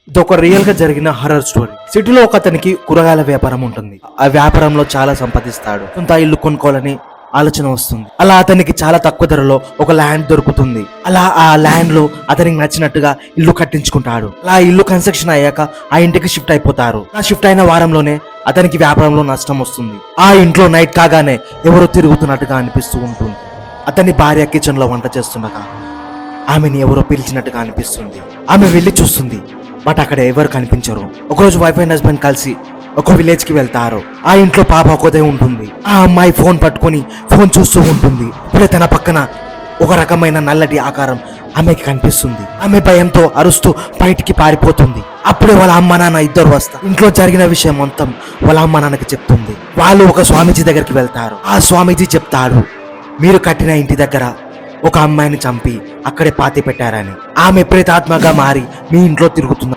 ఇది ఒక రియల్ గా జరిగిన హర్రర్ స్టోరీ. సిటీలో ఒక అతనికి కూరగాయల వ్యాపారం ఉంటుంది. ఆ వ్యాపారంలో చాలా సంపాదిస్తాడు. సొంత ఇల్లు కొనుక్కోవాలని ఆలోచన వస్తుంది. అలా అతనికి చాలా తక్కువ ధరలో ఒక ల్యాండ్ దొరుకుతుంది. అలా ఆ ల్యాండ్ లో అతనికి నచ్చినట్టుగా ఇల్లు కట్టించుకుంటాడు. అలా ఇల్లు కన్స్ట్రక్షన్ అయ్యాక ఆ ఇంటికి షిఫ్ట్ అయిపోతారు. ఆ షిఫ్ట్ అయిన వారంలోనే అతనికి వ్యాపారంలో నష్టం వస్తుంది. ఆ ఇంట్లో నైట్ కాగానే ఎవరో తిరుగుతున్నట్టుగా అనిపిస్తూ ఉంటుంది. అతని భార్య కిచెన్ లో వంట చేస్తుండగా ఆమెని ఎవరో పిలిచినట్టుగా అనిపిస్తుంది. ఆమె వెళ్లి చూస్తుంది, బట్ అక్కడ ఎవరు కనిపించరు. ఒకరోజు వైఫ్ అండ్ హస్బెండ్ కలిసి ఒక విలేజ్ కి వెళ్తారు. ఆ ఇంట్లో పాప ఒకదే ఉంటుంది. ఆ అమ్మాయి ఫోన్ పట్టుకొని ఫోన్ చూస్తూ ఉంటుంది. ఇప్పుడే తన పక్కన ఒక రకమైన నల్లటి ఆకారం ఆమెకి కనిపిస్తుంది. ఆమె భయంతో అరుస్తూ బయటికి పారిపోతుంది. అప్పుడే వాళ్ళ అమ్మ నాన్న ఇద్దరు వస్తారు. ఇంట్లో జరిగిన విషయం మొత్తం వాళ్ళ అమ్మ నాన్నకి చెప్తుంది. వాళ్ళు ఒక స్వామీజీ దగ్గరికి వెళ్తారు. ఆ స్వామీజీ చెప్తాడు, మీరు కట్టిన ఇంటి దగ్గర ఒక అమ్మాయిని చంపి అక్కడే పాతి పెట్టారని. ఆమె ప్రేతాత్మగా మారి మీ ఇంట్లో తిరుగుతుంది.